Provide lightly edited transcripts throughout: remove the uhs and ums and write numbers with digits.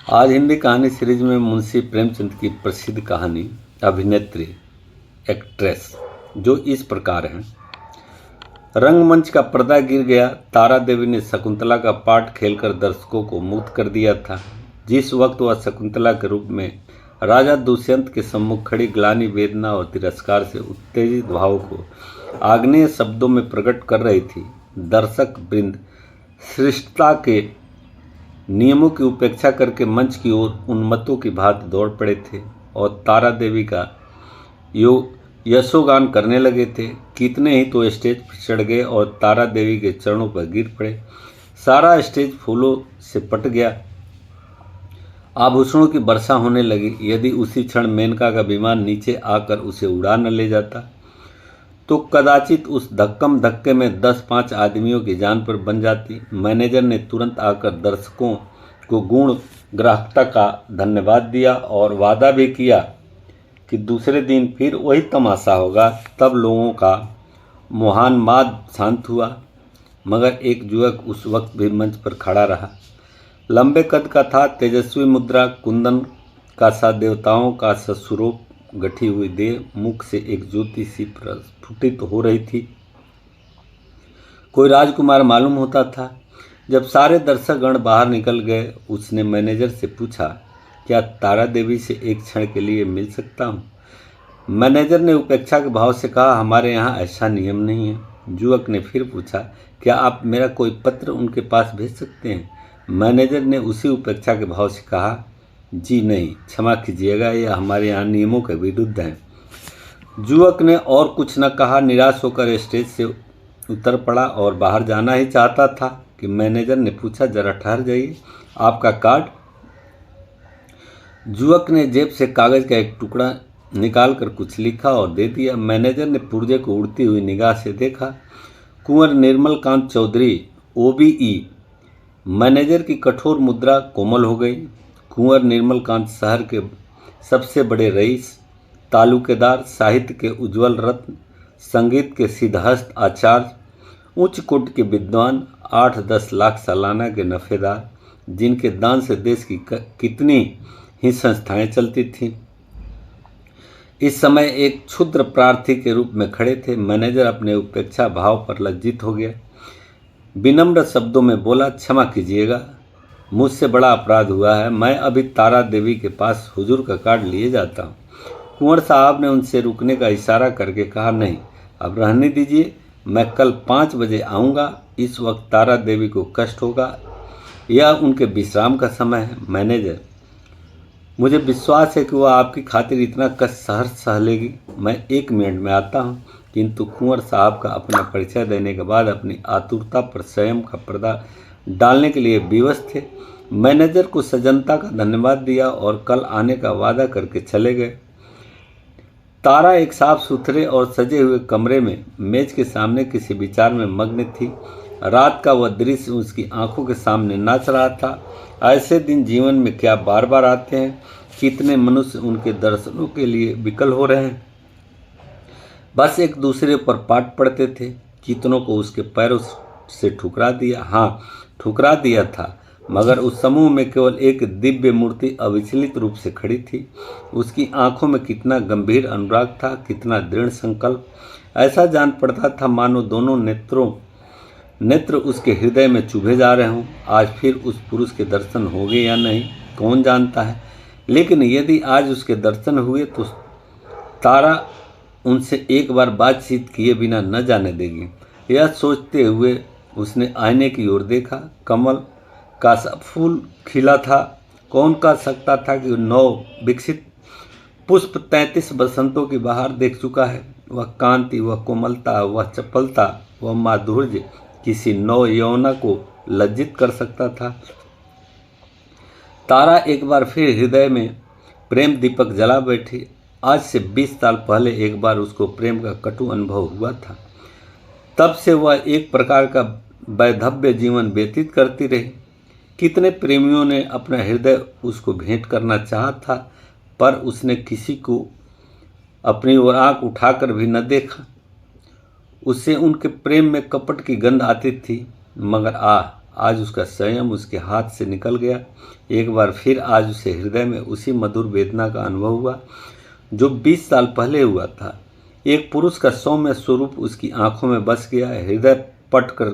आज हिंदी कहानी सीरीज में मुंशी प्रेमचंद की प्रसिद्ध कहानी अभिनेत्री एक्ट्रेस जो इस प्रकार है। रंगमंच का पर्दा गिर गया। तारा देवी ने शकुंतला का पार्ट खेलकर दर्शकों को मुग्ध कर दिया था। जिस वक्त वह शकुंतला के रूप में राजा दुष्यंत के सम्मुख खड़ी ग्लानि, वेदना और तिरस्कार से उत्तेजित भाव को आग्नेय शब्दों में प्रकट कर रही थी, दर्शक वृंद श्रेष्ठता के नियमों की उपेक्षा करके मंच की ओर उन्मत्तों की भांति दौड़ पड़े थे और तारा देवी का यशोगान करने लगे थे। कितने ही तो स्टेज पर चढ़ गए और तारा देवी के चरणों पर गिर पड़े। सारा स्टेज फूलों से पट गया। आभूषणों की वर्षा होने लगी। यदि उसी क्षण मेनका का विमान नीचे आकर उसे उड़ा न ले जाता तो कदाचित उस धक्कम धक्के में 10-5 आदमियों की जान पर बन जाती। मैनेजर ने तुरंत आकर दर्शकों को गुण ग्राहकता का धन्यवाद दिया और वादा भी किया कि दूसरे दिन फिर वही तमाशा होगा। तब लोगों का मोहान्माद शांत हुआ, मगर एक युवक उस वक्त भी मंच पर खड़ा रहा। लंबे कद का था, तेजस्वी मुद्रा, कुंदन का सा देवताओं का सस्वरूप, गठी हुई देह, मुख से एक ज्योति सी प्रस्फुटित हो रही थी। कोई राजकुमार मालूम होता था। जब सारे दर्शक गण बाहर निकल गए, उसने मैनेजर से पूछा, क्या तारा देवी से एक क्षण के लिए मिल सकता हूँ? मैनेजर ने उपेक्षा के भाव से कहा, हमारे यहाँ ऐसा नियम नहीं है। युवक ने फिर पूछा, क्या आप मेरा कोई पत्र उनके पास भेज सकते हैं? मैनेजर ने उसी उपेक्षा के भाव से कहा, जी नहीं, क्षमा कीजिएगा, यह हमारे यहाँ नियमों के विरुद्ध है। युवक ने और कुछ न कहा, निराश होकर स्टेज से उतर पड़ा और बाहर जाना ही चाहता था कि मैनेजर ने पूछा, जरा ठहर जाइए, आपका कार्ड? युवक ने जेब से कागज का एक टुकड़ा निकालकर कुछ लिखा और दे दिया। मैनेजर ने पुर्जे को उड़ती हुई निगाह से देखा। कुंवर निर्मलकांत चौधरी, OBE। मैनेजर की कठोर मुद्रा कोमल हो गई। कुंवर निर्मलकांत शहर के सबसे बड़े रईस, तालुकेदार, साहित्य के उज्ज्वल रत्न, संगीत के सिद्धहस्त आचार्य, उच्च कोटि के विद्वान, 8-10 लाख सालाना के नफेदार, जिनके दान से देश की कितनी ही संस्थाएं चलती थीं, इस समय एक क्षुद्र प्रार्थी के रूप में खड़े थे। मैनेजर अपने उपेक्षा भाव पर लज्जित हो गया। विनम्र शब्दों में बोला, क्षमा कीजिएगा, मुझसे बड़ा अपराध हुआ है। मैं अभी तारा देवी के पास हुजूर का कार्ड लिए जाता हूँ। कुंवर साहब ने उनसे रुकने का इशारा करके कहा, नहीं, अब रहने दीजिए, मैं कल 5 बजे आऊँगा। इस वक्त तारा देवी को कष्ट होगा, यह उनके विश्राम का समय है। मैनेजर, मुझे विश्वास है कि वह आपकी खातिर इतना कष्ट सहर्ष सह लेगी। मैं 1 मिनट में आता हूँ। किंतु कुंवर साहब का अपना परिचय देने के बाद अपनी आतुरता पर स्वयं का पर्दा डालने के लिए विवश थे। मैनेजर को सजनता का धन्यवाद दिया और कल आने का वादा करके चले गए। तारा एक साफ सुथरे और सजे हुए कमरे में मेज के सामने किसी विचार में मग्न थी। रात का वह दृश्य उसकी आंखों के सामने नाच रहा था। ऐसे दिन जीवन में क्या बार बार आते हैं? कितने मनुष्य उनके दर्शनों के लिए विकल हो रहे हैं, बस एक दूसरे पर पाट पड़ते थे। कितनों को उसके पैरों से ठुकरा दिया, हाँ ठुकरा दिया था, मगर उस समूह में केवल एक दिव्य मूर्ति अविचलित रूप से खड़ी थी। उसकी आंखों में कितना गंभीर अनुराग था, कितना दृढ़ संकल्प। ऐसा जान पड़ता था मानो दोनों नेत्र उसके हृदय में चुभे जा रहे हों। आज फिर उस पुरुष के दर्शन होंगे या नहीं, कौन जानता है, लेकिन यदि आज उसके दर्शन हुए तो तारा उनसे एक बार बातचीत किए बिना न जाने देगी। यह सोचते हुए उसने आईने की ओर देखा। कमल का सा फूल खिला था। कौन कह सकता था कि नव विकसित पुष्प 33 बसंतों की बहार देख चुका है। वह कांति, वह कोमलता, वह चपलता, वह माधुर्य किसी नव यौवना को लज्जित कर सकता था। तारा एक बार फिर हृदय में प्रेम दीपक जला बैठी। आज से 20 साल पहले एक बार उसको प्रेम का कटु अनुभव हुआ था। तब से वह एक प्रकार का वैधव्य जीवन व्यतीत करती रही। कितने प्रेमियों ने अपना हृदय उसको भेंट करना चाहा था, पर उसने किसी को अपनी ओर आंख उठाकर भी न देखा। उससे उनके प्रेम में कपट की गंध आती थी, मगर आज उसका संयम उसके हाथ से निकल गया। एक बार फिर आज उसे हृदय में उसी मधुर वेदना का अनुभव हुआ जो 20 साल पहले हुआ था। एक पुरुष का सौम्य स्वरूप उसकी आंखों में बस गया, हृदय पट कर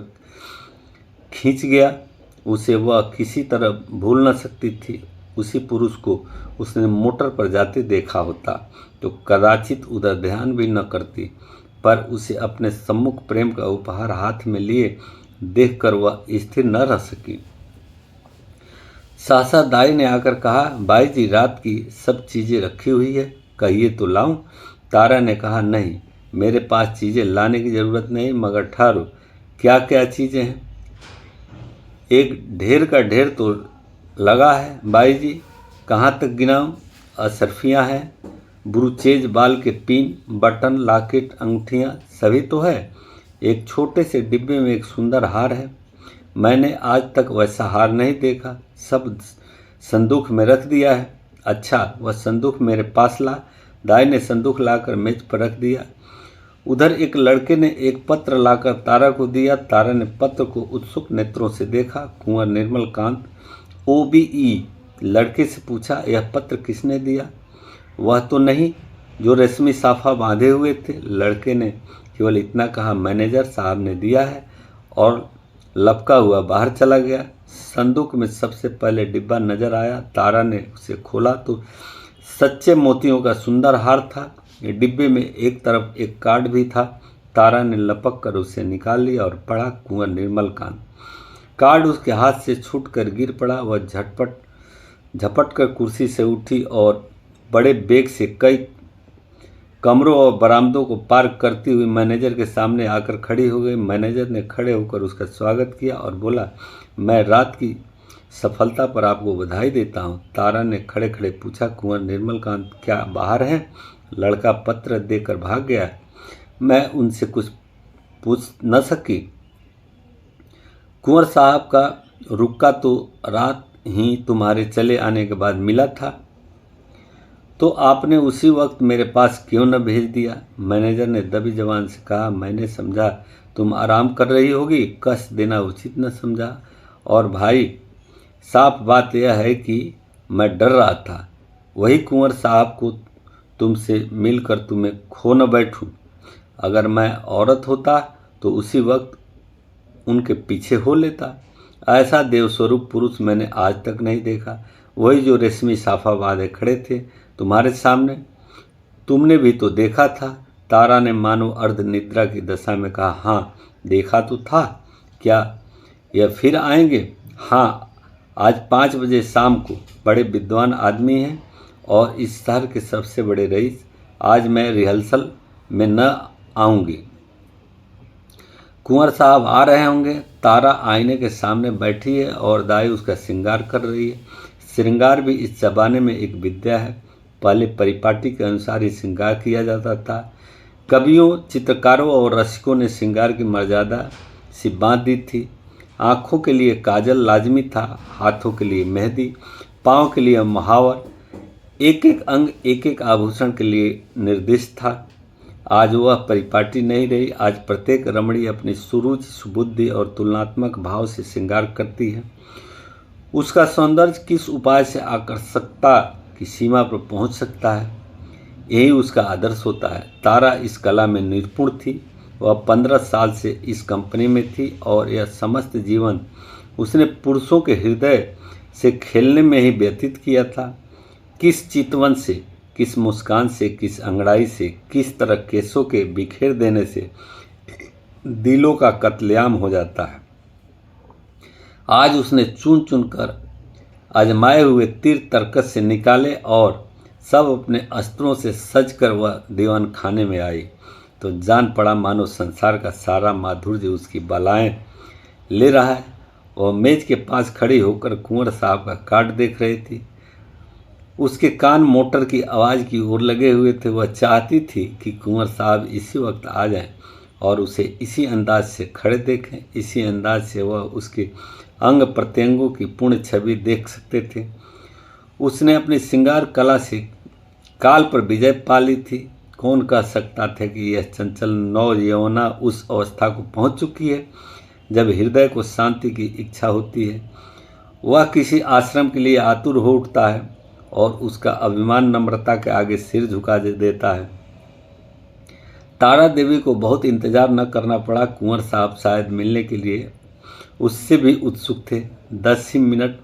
खींच गया। उसे वह किसी तरह भूल न सकती थी। उसी पुरुष को उसने मोटर पर जाते देखा होता तो कदाचित उधर ध्यान भी न करती, पर उसे अपने सम्मुख प्रेम का उपहार हाथ में लिए देखकर वह स्थिर न रह सकी। सहसा दाई ने आकर कहा, बाई जी रात की सब चीज़ें रखी हुई है, कहिए तो लाऊं। तारा ने कहा, नहीं, मेरे पास चीज़ें लाने की ज़रूरत नहीं, मगर ठहरो, क्या क्या चीज़ें हैं? एक ढेर का ढेर तो लगा है बाई जी, कहाँ तक गिनाऊं? अशरफियाँ हैं, ब्रूचेज, बाल के पिन, बटन, लॉकेट, अंगूठियाँ, सभी तो है। एक छोटे से डिब्बे में एक सुंदर हार है, मैंने आज तक वैसा हार नहीं देखा, सब संदूक में रख दिया है। अच्छा, वह संदूक मेरे पास ला। दाई ने संदूक लाकर मेज पर रख दिया। उधर एक लड़के ने एक पत्र लाकर तारा को दिया। तारा ने पत्र को उत्सुक नेत्रों से देखा। कुंवर निर्मल कांत, OBE। लड़के से पूछा, यह पत्र किसने दिया? वह तो नहीं जो रेशमी साफा बांधे हुए थे। लड़के ने केवल इतना कहा, मैनेजर साहब ने दिया है, और लपका हुआ बाहर चला गया। संदूक में सबसे पहले डिब्बा नजर आया। तारा ने उसे खोला तो सच्चे मोतियों का सुंदर हार था। डिब्बे में एक तरफ एक कार्ड भी था। तारा ने लपक कर उसे निकाल लिया और पढ़ा, कुंवर निर्मल कांत। कार्ड उसके हाथ से छूटकर गिर पड़ा। वह झपट कर कुर्सी से उठी और बड़े बेग से कई कमरों और बरामदों को पार करती हुई मैनेजर के सामने आकर खड़ी हो गई। मैनेजर ने खड़े होकर उसका स्वागत किया और बोला, मैं रात की सफलता पर आपको बधाई देता हूँ। तारा ने खड़े खड़े पूछा, कुंवर निर्मल कांत क्या बाहर हैं? लड़का पत्र देकर भाग गया। मैं उनसे कुछ पूछ न सकी। कुंवर साहब का रुक्का तो रात ही तुम्हारे चले आने के बाद मिला था, तो आपने उसी वक्त मेरे पास क्यों न भेज दिया? मैनेजर ने दबी जबान से कहा, मैंने समझा तुम आराम कर रही होगी, कष्ट देना उचित न समझा। और भाई, साफ बात यह है कि मैं डर रहा था, वही कुंवर साहब को तुमसे मिलकर तुम्हें खो न बैठूं। अगर मैं औरत होता तो उसी वक्त उनके पीछे हो लेता। ऐसा देवस्वरूप पुरुष मैंने आज तक नहीं देखा। वही जो रेशमी साफा बांधे खड़े थे तुम्हारे सामने, तुमने भी तो देखा था। तारा ने मानो अर्ध निद्रा की दशा में कहा, हाँ देखा तो था। क्या यह फिर आएंगे? हाँ, आज 5 बजे शाम को। बड़े विद्वान आदमी हैं और इस शहर के सबसे बड़े रईस। आज मैं रिहर्सल में न आऊँगी। कुंवर साहब आ रहे होंगे। तारा आईने के सामने बैठी है और दाई उसका श्रृंगार कर रही है। श्रृंगार भी इस जमाने में एक विद्या है। पहले परिपाटी के अनुसार ही श्रृंगार किया जाता था। कवियों, चित्रकारों और रसिकों ने श्रृंगार की मर्यादा सी बांध दी थी। आँखों के लिए काजल लाजमी था, हाथों के लिए मेहंदी, पाँव के लिए महावर, एक एक अंग एक एक आभूषण के लिए निर्दिष्ट था। आज वह परिपाटी नहीं रही। आज प्रत्येक रमणी अपनी सुरुचि, सुबुद्धि और तुलनात्मक भाव से श्रृंगार करती है। उसका सौंदर्य किस उपाय से आकर्षकता की सीमा पर पहुंच सकता है, यही उसका आदर्श होता है। तारा इस कला में निपुण थी। वह 15 साल से इस कंपनी में थी और यह समस्त जीवन उसने पुरुषों के हृदय से खेलने में ही व्यतीत किया था। किस चितवन से, किस मुस्कान से, किस अंगड़ाई से, किस तरह केसों के बिखेर देने से दिलों का कत्लेआम हो जाता है। आज उसने चुन चुन कर आजमाए हुए तीर तरकस से निकाले और सब अपने अस्त्रों से सज कर वह दीवान खाने में आई तो जान पड़ा मानो संसार का सारा माधुर्य उसकी बलाएं ले रहा है। वह मेज के पास खड़ी होकर कुंवर साहब का कार्ड देख रही थी। उसके कान मोटर की आवाज़ की ओर लगे हुए थे। वह चाहती थी कि कुंवर साहब इसी वक्त आ जाएं और उसे इसी अंदाज से खड़े देखें। इसी अंदाज से वह उसके अंग प्रत्यंगों की पूर्ण छवि देख सकते थे। उसने अपनी श्रृंगार कला से काल पर विजय पा ली थी। कौन कह सकता था कि यह चंचल नौयौवना उस अवस्था को पहुंच चुकी है जब हृदय को शांति की इच्छा होती है, वह किसी आश्रम के लिए आतुर हो उठता है और उसका अभिमान नम्रता के आगे सिर झुका देता है। तारा देवी को बहुत इंतजार न करना पड़ा। कुंवर साहब शायद मिलने के लिए उससे भी उत्सुक थे। 10 ही मिनट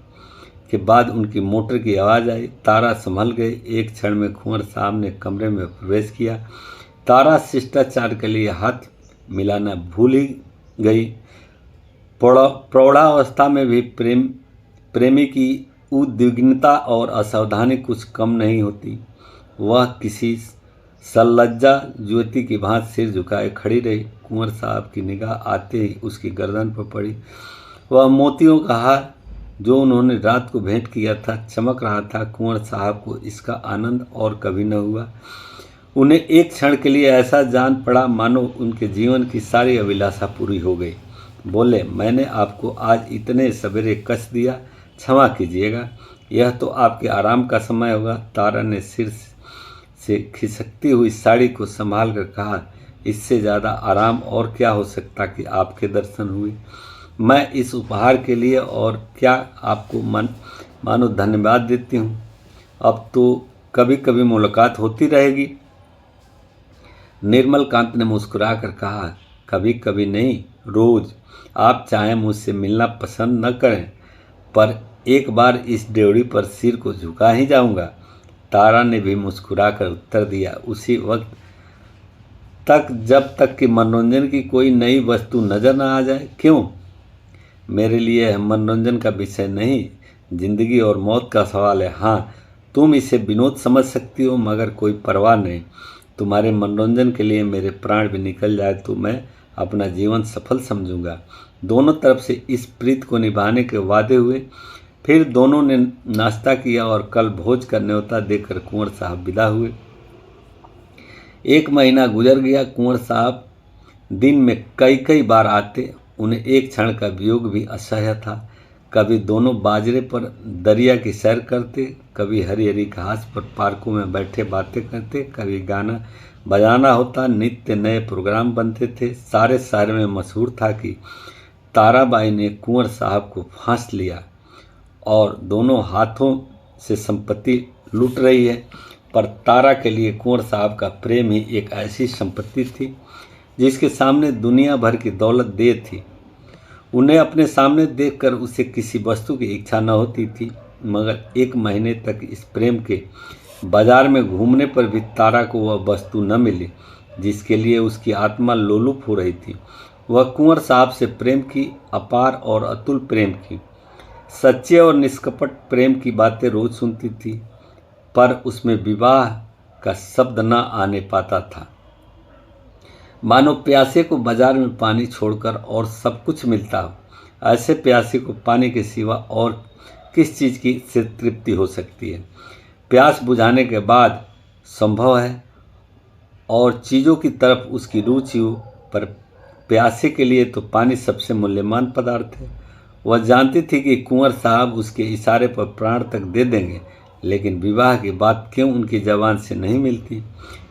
के बाद उनकी मोटर की आवाज़ आई। तारा संभल गए। एक क्षण में कुंवर साहब ने कमरे में प्रवेश किया। तारा शिष्टाचार के लिए हाथ मिलाना भूल ही गई। प्रौढ़ावस्था में भी प्रेमी की उद्विग्नता और असावधानी कुछ कम नहीं होती। वह किसी सल्लज्जा ज्योति की भांति सिर झुकाए खड़ी रही। कुंवर साहब की निगाह आते ही उसकी गर्दन पर पड़ी। वह मोतियों का हार जो उन्होंने रात को भेंट किया था चमक रहा था। कुंवर साहब को इसका आनंद और कभी न हुआ। उन्हें एक क्षण के लिए ऐसा जान पड़ा मानो उनके जीवन की सारी अभिलाषा पूरी हो गई। बोले, मैंने आपको आज इतने सवेरे कष्ट दिया, क्षमा कीजिएगा। यह तो आपके आराम का समय होगा। तारा ने सिर से खिसकती हुई साड़ी को संभाल कर कहा, इससे ज़्यादा आराम और क्या हो सकता कि आपके दर्शन हुए। मैं इस उपहार के लिए और क्या आपको मानो धन्यवाद देती हूँ। अब तो कभी कभी मुलाकात होती रहेगी। निर्मल कांत ने मुस्कुरा कर कहा, कभी कभी नहीं, रोज़। आप चाहें मुझसे मिलना पसंद न करें, पर एक बार इस ड्योढ़ी पर सिर को झुका ही जाऊंगा। तारा ने भी मुस्कुरा कर उत्तर दिया, उसी वक्त तक जब तक कि मनोरंजन की कोई नई वस्तु नजर न आ जाए। क्यों? मेरे लिए मनोरंजन का विषय नहीं, जिंदगी और मौत का सवाल है। हाँ, तुम इसे विनोद समझ सकती हो, मगर कोई परवाह नहीं। तुम्हारे मनोरंजन के लिए मेरे प्राण भी निकल जाए तो मैं अपना जीवन सफल समझूंगा। दोनों तरफ से इस प्रीत को निभाने के वादे हुए। फिर दोनों ने नाश्ता किया और कल भोज का न्योता देकर कुंवर साहब विदा हुए। 1 महीना गुजर गया। कुंवर साहब दिन में कई बार आते। उन्हें एक क्षण का वियोग भी असह्य था। कभी दोनों बाजरे पर दरिया की सैर करते, कभी हरी हरी घास पर पार्कों में बैठे बातें करते, कभी गाना बजाना होता। नित्य नए प्रोग्राम बनते थे। सारे शहर में मशहूर था कि ताराबाई ने कुंवर साहब को फांस लिया और दोनों हाथों से संपत्ति लूट रही है। पर तारा के लिए कुंवर साहब का प्रेम ही एक ऐसी संपत्ति थी जिसके सामने दुनिया भर की दौलत देय थी। उन्हें अपने सामने देखकर उसे किसी वस्तु की इच्छा न होती थी। मगर 1 महीने तक इस प्रेम के बाजार में घूमने पर भी तारा को वह वस्तु न मिली जिसके लिए उसकी आत्मा लोलुप हो रही थी। वह कुंवर साहब से प्रेम की, अपार और अतुल प्रेम की, सच्चे और निष्कपट प्रेम की बातें रोज सुनती थी, पर उसमें विवाह का शब्द न आने पाता था। मानो प्यासे को बाजार में पानी छोड़कर और सब कुछ मिलता हो। ऐसे प्यासे को पानी के सिवा और किस चीज़ की से तृप्ति हो सकती है। प्यास बुझाने के बाद संभव है और चीज़ों की तरफ उसकी रुचि हो, पर प्यासे के लिए तो पानी सबसे मूल्यवान पदार्थ है। वह जानती थी कि कुंवर साहब उसके इशारे पर प्राण तक दे देंगे, लेकिन विवाह की बात क्यों उनकी जबान से नहीं मिलती।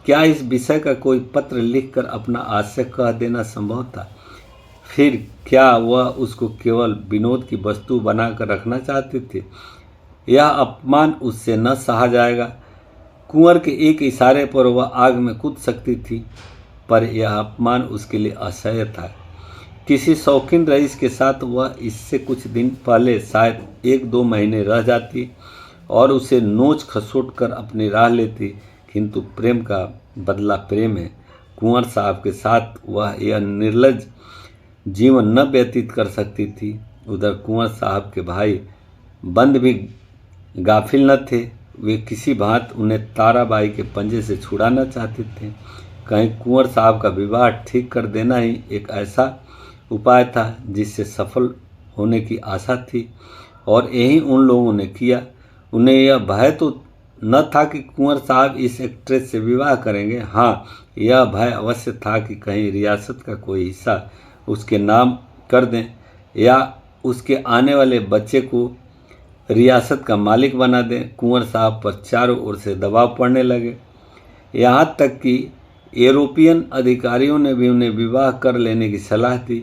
क्या इस विषय का कोई पत्र लिखकर अपना आशय कह देना संभव था? फिर क्या वह उसको केवल विनोद की वस्तु बनाकर रखना चाहते थे? यह अपमान उससे न सहा जाएगा। कुंवर के एक इशारे पर वह आग में कूद सकती थी, पर यह अपमान उसके लिए असह्य था। किसी शौकीन रईस के साथ वह इससे कुछ दिन पहले शायद 1-2 महीने रह जाती और उसे नोच खसोट कर अपनी राह लेती, किंतु प्रेम का बदला प्रेम है। कुंवर साहब के साथ वह यह निर्लज जीवन न व्यतीत कर सकती थी। उधर कुंवर साहब के भाई बंद भी गाफिल न थे। वे किसी भांति उन्हें ताराबाई के पंजे से छुड़ाना चाहते थे। कहीं कुंवर साहब का विवाह ठीक कर देना ही एक ऐसा उपाय था जिससे सफल होने की आशा थी, और यही उन लोगों ने किया। उन्हें यह भय तो न था कि कुंवर साहब इस एक्ट्रेस से विवाह करेंगे। हाँ, यह भय अवश्य था कि कहीं रियासत का कोई हिस्सा उसके नाम कर दें या उसके आने वाले बच्चे को रियासत का मालिक बना दें। कुंवर साहब पर चारों ओर से दबाव पड़ने लगे। यहाँ तक कि यूरोपियन अधिकारियों ने भी उन्हें विवाह कर लेने की सलाह दी।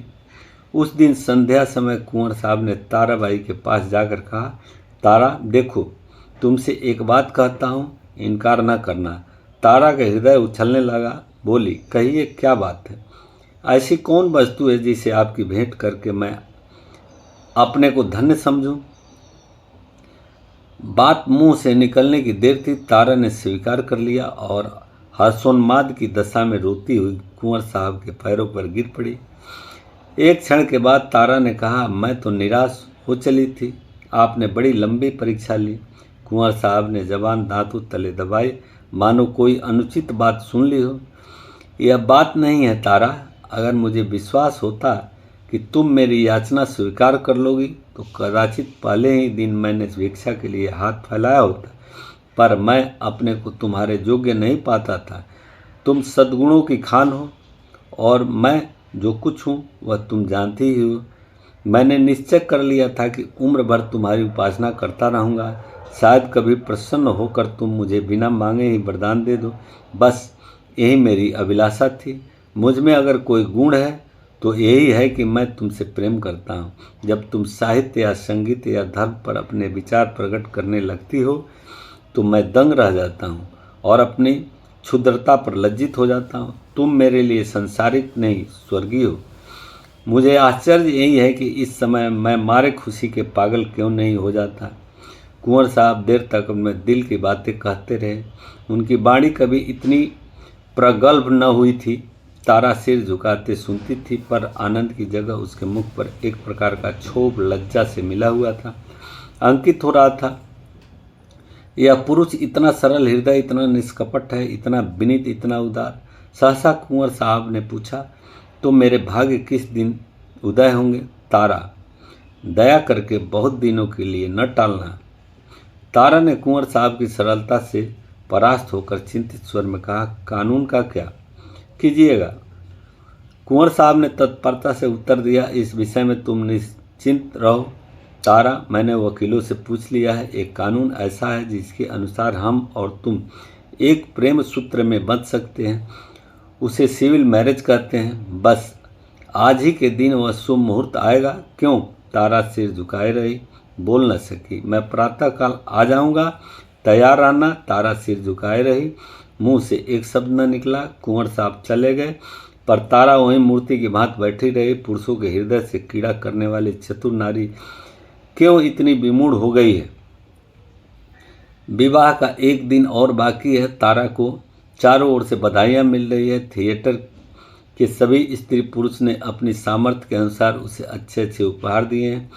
उस दिन संध्या समय कुंवर साहब ने ताराबाई के पास जाकर कहा, तारा देखो, तुमसे एक बात कहता हूँ, इनकार न करना। तारा का हृदय उछलने लगा। बोली, कहिए क्या बात है? ऐसी कौन वस्तु है जिसे आपकी भेंट करके मैं अपने को धन्य समझूं? बात मुंह से निकलने की देर थी। तारा ने स्वीकार कर लिया और हर्षोन्माद की दशा में रोती हुई कुंवर साहब के पैरों पर गिर पड़ी। एक क्षण के बाद तारा ने कहा, मैं तो निराश हो चली थी, आपने बड़ी लंबी परीक्षा ली। कुंवर साहब ने जबान दांतों तले दबाई, मानो कोई अनुचित बात सुन ली हो। यह बात नहीं है तारा, अगर मुझे विश्वास होता कि तुम मेरी याचना स्वीकार कर लोगी तो कदाचित पहले ही दिन मैंने भिक्षा के लिए हाथ फैलाया होता, पर मैं अपने को तुम्हारे योग्य नहीं पाता था। तुम सद्गुणों की खान हो और मैं जो कुछ हूँ वह तुम जानती ही हो। मैंने निश्चय कर लिया था कि उम्र भर तुम्हारी उपासना करता रहूँगा। शायद कभी प्रसन्न होकर तुम मुझे बिना मांगे ही वरदान दे दो, बस यही मेरी अभिलाषा थी। मुझ में अगर कोई गुण है तो यही है कि मैं तुमसे प्रेम करता हूँ। जब तुम साहित्य या संगीत या धर्म पर अपने विचार प्रकट करने लगती हो तो मैं दंग रह जाता हूँ और अपनी क्षुद्रता पर लज्जित हो जाता हूँ। तुम मेरे लिए संसारिक नहीं, स्वर्गीय हो। मुझे आश्चर्य यही है कि इस समय मैं मारे खुशी के पागल क्यों नहीं हो जाता। कुंवर साहब देर तक अपने दिल की बातें कहते रहे। उनकी वाणी कभी इतनी प्रगल्भ न हुई थी। तारा सिर झुकाते सुनती थी, पर आनंद की जगह उसके मुख पर एक प्रकार का क्षोभ लज्जा से मिला हुआ था। अंकित हो रहा था, यह पुरुष इतना सरल हृदय, इतना निष्कपट है, इतना विनीत, इतना उदार। सहसा कुंवर साहब ने पूछा, तो मेरे भाग्य किस दिन उदय होंगे? तारा, दया करके बहुत दिनों के लिए न टालना। तारा ने कुंवर साहब की सरलता से परास्त होकर चिंतित स्वर में कहा, कानून का क्या कीजिएगा? कुंवर साहब ने तत्परता से उत्तर दिया, इस विषय में तुम निश्चिंत रहो तारा, मैंने वकीलों से पूछ लिया है। एक कानून ऐसा है जिसके अनुसार हम और तुम एक प्रेम सूत्र में बंध सकते हैं, उसे सिविल मैरिज कहते हैं। बस आज ही के दिन वह शुभ मुहूर्त आएगा। क्यों? तारा सिर झुकाए रही, बोल न सकी। मैं प्रातःकाल आ जाऊंगा, तैयार आना। तारा सिर झुकाए रही, मुंह से एक शब्द न निकला। कुंवर साहब चले गए, पर तारा वहीं मूर्ति की भांति बैठी रही। पुरुषों के हृदय से कीड़ा करने वाली चतुर नारी क्यों इतनी विमूढ़ हो गई है? विवाह का एक दिन और बाकी है। तारा को चारों ओर से बधाइयाँ मिल रही है। थिएटर के सभी स्त्री पुरुष ने अपनी सामर्थ्य के अनुसार उसे अच्छे अच्छे उपहार दिए हैं।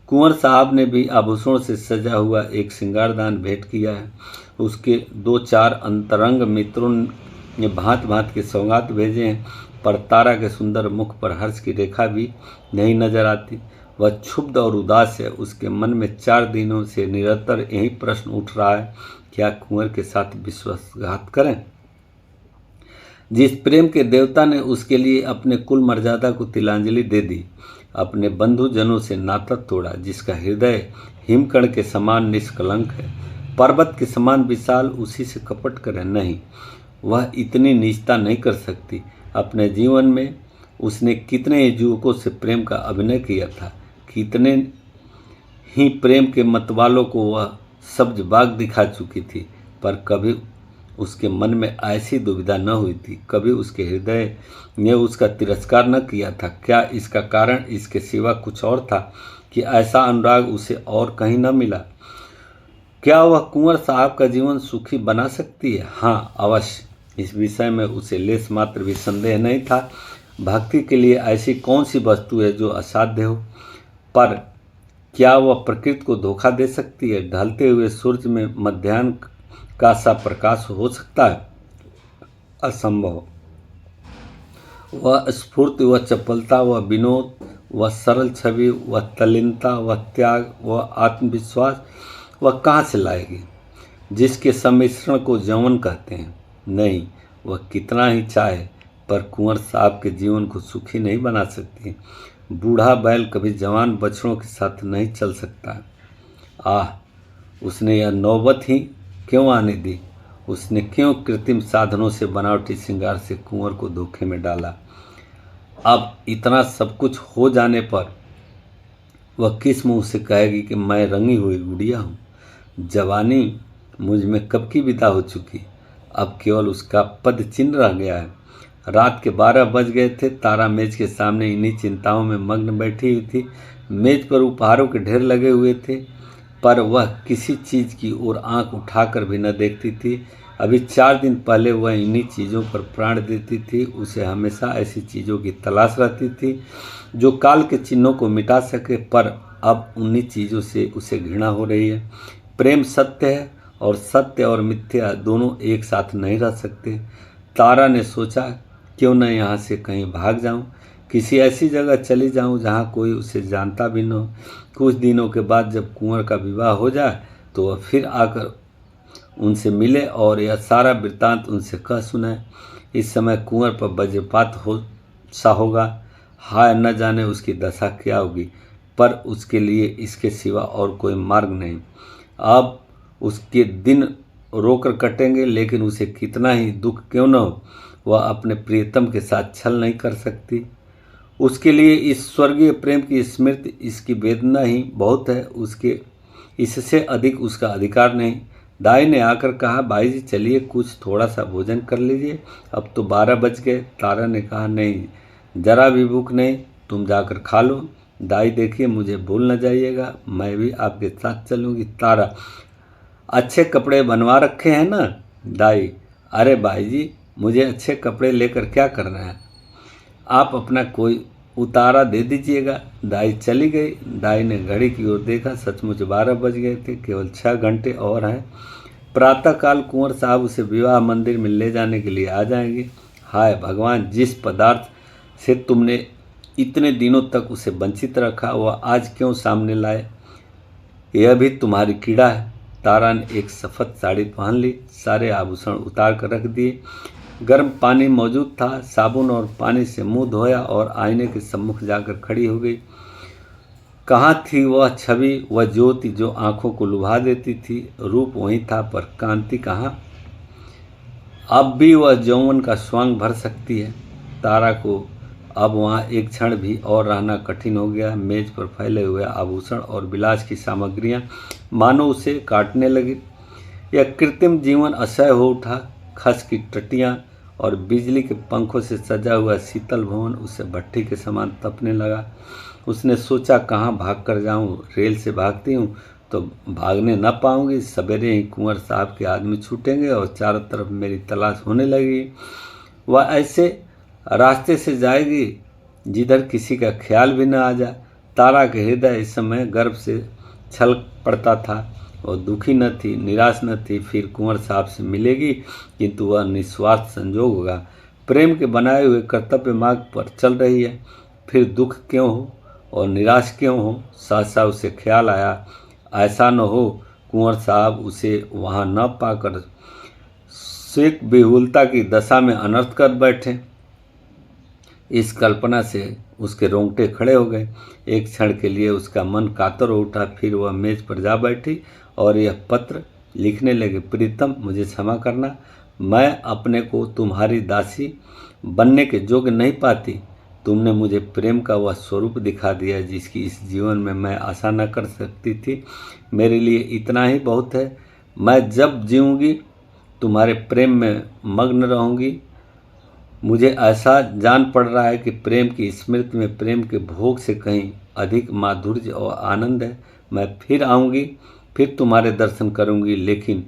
कुंवर साहब ने भी आभूषणों से सजा हुआ एक श्रृंगारदान भेंट किया है। उसके 2-4 अंतरंग मित्रों ने भांत भांत के सौगात भेजे हैं, पर तारा के सुंदर मुख पर हर्ष की रेखा भी नहीं नजर आती। वह क्षुब्ध और उदास है। उसके मन में 4 दिनों से निरंतर यही प्रश्न उठ रहा है, क्या कुंवर के साथ विश्वासघात करें? जिस प्रेम के देवता ने उसके लिए अपने कुल मर्यादा को तिलांजलि दे दी, अपने बंधुजनों से नाता तोड़ा, जिसका हृदय हिमकण के समान निष्कलंक है, पर्वत के समान विशाल, उसी से कपट करें? नहीं, वह इतनी नीचता नहीं कर सकती। अपने जीवन में उसने कितने ही युवकों से प्रेम का अभिनय किया था, कितने ही प्रेम के मतवालों को वह सब्ज बाग दिखा चुकी थी, पर कभी उसके मन में ऐसी दुविधा न हुई थी, कभी उसके हृदय ने उसका तिरस्कार न किया था। क्या इसका कारण इसके सिवा कुछ और था कि ऐसा अनुराग उसे और कहीं न मिला? क्या वह कुंवर साहब का जीवन सुखी बना सकती है? हाँ, अवश्य। इस विषय में उसे लेस मात्र भी संदेह नहीं था। भक्ति के लिए ऐसी कौन सी वस्तु है जो असाध्य हो? पर क्या वह प्रकृति को धोखा दे सकती है? ढलते हुए सूरज में मध्याह्न का सा प्रकाश हो सकता है? असंभव। वह स्फूर्ति, वह चपलता, वह विनोद, वह सरल छवि, वह तल्लीनता, वह त्याग, वह आत्मविश्वास, वह कहाँ से लाएगी, जिसके सम्मिश्रण को यौवन कहते हैं? नहीं, वह कितना ही चाहे पर कुंवर साहब के जीवन को सुखी नहीं बना सकती। बूढ़ा बैल कभी जवान बछड़ों के साथ नहीं चल सकता। आह, उसने यह नौबत ही क्यों आने दी? उसने क्यों कृत्रिम साधनों से, बनावटी श्रृंगार से कुंवर को धोखे में डाला? अब इतना सब कुछ हो जाने पर वह किस मुंह से कहेगी कि मैं रंगी हुई गुड़िया हूँ। जवानी मुझ में कब की विदा हो चुकी, अब केवल उसका पद चिन्ह रह गया है। रात के 12 बज गए थे। तारा मेज के सामने इन्हीं चिंताओं में मग्न बैठी हुई थी। मेज पर उपहारों के ढेर लगे हुए थे, पर वह किसी चीज़ की ओर आंख उठाकर भी न देखती थी। अभी 4 दिन पहले वह इन्हीं चीज़ों पर प्राण देती थी। उसे हमेशा ऐसी चीज़ों की तलाश रहती थी जो काल के चिन्हों को मिटा सके, पर अब उन्हीं चीज़ों से उसे घृणा हो रही है। प्रेम सत्य है और सत्य और मिथ्या दोनों एक साथ नहीं रह सकते। तारा ने सोचा, क्यों न यहाँ से कहीं भाग जाऊँ, किसी ऐसी जगह चली जाऊँ जहाँ कोई उसे जानता भी न हो। कुछ दिनों के बाद जब कुंवर का विवाह हो जाए तो वह फिर आकर उनसे मिले और यह सारा वृत्तांत उनसे कह सुनाए। इस समय कुंवर पर वज्रपात हो सा होगा। हाय, न जाने उसकी दशा क्या होगी, पर उसके लिए इसके सिवा और कोई मार्ग नहीं। अब उसके दिन रोकर कटेंगे, लेकिन उसे कितना ही दुख क्यों न हो, वह अपने प्रियतम के साथ छल नहीं कर सकती। उसके लिए इस स्वर्गीय प्रेम की स्मृति, इसकी वेदना ही बहुत है। उसके इससे अधिक उसका अधिकार नहीं। दाई ने आकर कहा, भाई जी चलिए कुछ थोड़ा सा भोजन कर लीजिए, अब तो 12 बज गए। तारा ने कहा, नहीं, जरा भी भूख नहीं, तुम जाकर खा लो। दाई देखिए, मुझे भूल न जाइएगा, मैं भी आपके साथ चलूँगी। तारा, अच्छे कपड़े बनवा रखे हैं ना? दाई, अरे भाई जी, मुझे अच्छे कपड़े लेकर क्या करना है, आप अपना कोई उतारा दे दीजिएगा। दाई चली गई। दाई ने घड़ी की ओर देखा, सचमुच 12 बज गए थे, केवल 6 घंटे और हैं। प्रातःकाल कुंवर साहब उसे विवाह मंदिर में ले जाने के लिए आ जाएंगे। हाय भगवान, जिस पदार्थ से तुमने इतने दिनों तक उसे वंचित रखा, वह आज क्यों सामने लाए? यह भी तुम्हारी कीड़ा है। तारा ने एक सफ़ेद साड़ी पहन ली, सारे आभूषण उतार कर रख दिए। गर्म पानी मौजूद था। साबुन और पानी से मुंह धोया और आईने के सम्मुख जाकर खड़ी हो गई। कहाँ थी वह छवि, वह ज्योति जो आंखों को लुभा देती थी? रूप वहीं था, पर कांति कहाँ? अब भी वह यौवन का स्वांग भर सकती है। तारा को अब वहाँ एक क्षण भी और रहना कठिन हो गया। मेज पर फैले हुए आभूषण और विलास की सामग्रियाँ मानो उसे काटने लगी। यह कृत्रिम जीवन असह्य हो उठा। खस की टटियाँ और बिजली के पंखों से सजा हुआ शीतल भवन उसे भट्ठी के समान तपने लगा। उसने सोचा, कहाँ भाग कर जाऊँ? रेल से भागती हूँ तो भागने न पाऊँगी। सवेरे ही कुंवर साहब के आदमी छूटेंगे और चारों तरफ मेरी तलाश होने लगेगी। वह ऐसे रास्ते से जाएगी जिधर किसी का ख्याल भी न आ जाए। तारा के हृदय इस समय गर्व से छल पड़ता था। और दुखी न थी, निराश न थी। फिर कुंवर साहब से मिलेगी, किंतु वह निस्वार्थ संजोग होगा। प्रेम के बनाए हुए कर्तव्य मार्ग पर चल रही है, फिर दुख क्यों हो और निराश क्यों हो? सहसा उसे ख्याल आया, ऐसा न हो कुंवर साहब उसे वहाँ न पाकर शेख बेहुलता की दशा में अनर्थ कर बैठे। इस कल्पना से उसके रोंगटे खड़े हो गए। एक क्षण के लिए उसका मन कातर हो उठा। फिर वह मेज पर जा बैठी और यह पत्र लिखने लगे। प्रीतम, मुझे क्षमा करना, मैं अपने को तुम्हारी दासी बनने के योग्य नहीं पाती। तुमने मुझे प्रेम का वह स्वरूप दिखा दिया जिसकी इस जीवन में मैं आशा न कर सकती थी। मेरे लिए इतना ही बहुत है। मैं जब जीऊँगी तुम्हारे प्रेम में मग्न रहूँगी। मुझे ऐसा जान पड़ रहा है कि प्रेम की स्मृति में प्रेम के भोग से कहीं अधिक माधुर्य और आनंद है। मैं फिर आऊँगी, फिर तुम्हारे दर्शन करूँगी, लेकिन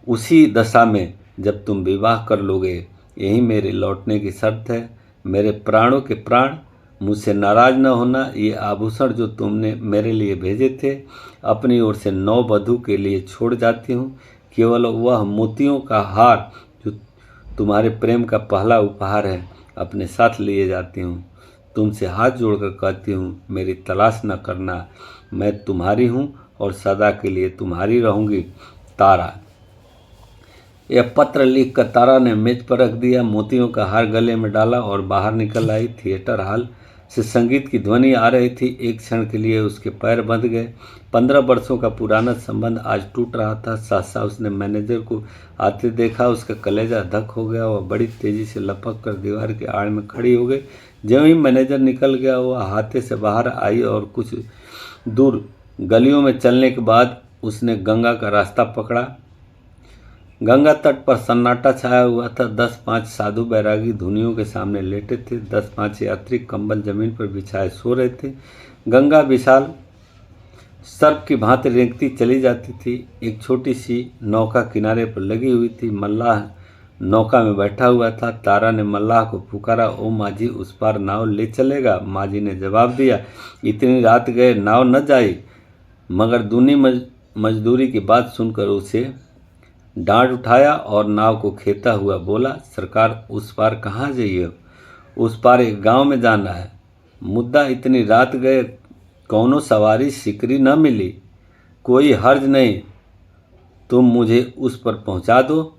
उसी दशा में जब तुम विवाह कर लोगे। यही मेरे लौटने की शर्त है। मेरे प्राणों के प्राण, मुझसे नाराज न होना। ये आभूषण जो तुमने मेरे लिए भेजे थे, अपनी ओर से नववधू के लिए छोड़ जाती हूँ। केवल वह मोतियों का हार जो तुम्हारे प्रेम का पहला उपहार है, अपने साथ लिए जाती हूँ। तुमसे हाथ जोड़कर कहती हूँ, मेरी तलाश न करना। मैं तुम्हारी हूँ और सदा के लिए तुम्हारी रहूँगी। तारा। यह पत्र लिखकर तारा ने मेज पर रख दिया, मोतियों का हार गले में डाला और बाहर निकल आई। थिएटर हॉल से संगीत की ध्वनि आ रही थी। एक क्षण के लिए उसके पैर बंध गए। 15 वर्षों का पुराना संबंध आज टूट रहा था। सहसा उसने मैनेजर को आते देखा। उसका कलेजा धक हो गया। वह बड़ी तेजी से लपक कर दीवार के आड़ में खड़ी हो गई। ज्यों ही मैनेजर निकल गया, वह हाथे से बाहर आई और कुछ दूर गलियों में चलने के बाद उसने गंगा का रास्ता पकड़ा। गंगा तट पर सन्नाटा छाया हुआ था। 10-5 साधु बैरागी धुनियों के सामने लेटे थे। 10-5 यात्री कंबल जमीन पर बिछाए सो रहे थे। गंगा विशाल सर्प की भांति रेंगती चली जाती थी। एक छोटी सी नौका किनारे पर लगी हुई थी। मल्लाह नौका में बैठा हुआ था। तारा ने मल्लाह को पुकारा, ओ माझी, उस पार नाव ले चलेगा? माझी ने जवाब दिया, इतनी रात गए नाव न जाई। मगर दूनी मजदूरी की बात सुनकर उसे डांट उठाया और नाव को खेता हुआ बोला, सरकार, उस पार कहाँ जाइए? उस पार एक गांव में जाना है। मुद्दा, इतनी रात गए कौनो सवारी सिकरी न मिली। कोई हर्ज नहीं, तुम मुझे उस पर पहुंचा दो।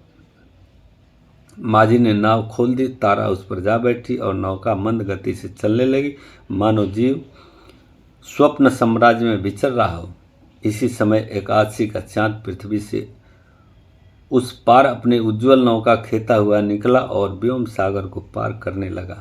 माझी ने नाव खोल दी। तारा उस पर जा बैठी और नौका मंद गति से चलने लगी, मानो जीव स्वप्न साम्राज्य में विचर रहा हो। इसी समय एकादशी का चांद पृथ्वी से उस पार अपने उज्जवल नौका खेता हुआ निकला और व्योम सागर को पार करने लगा।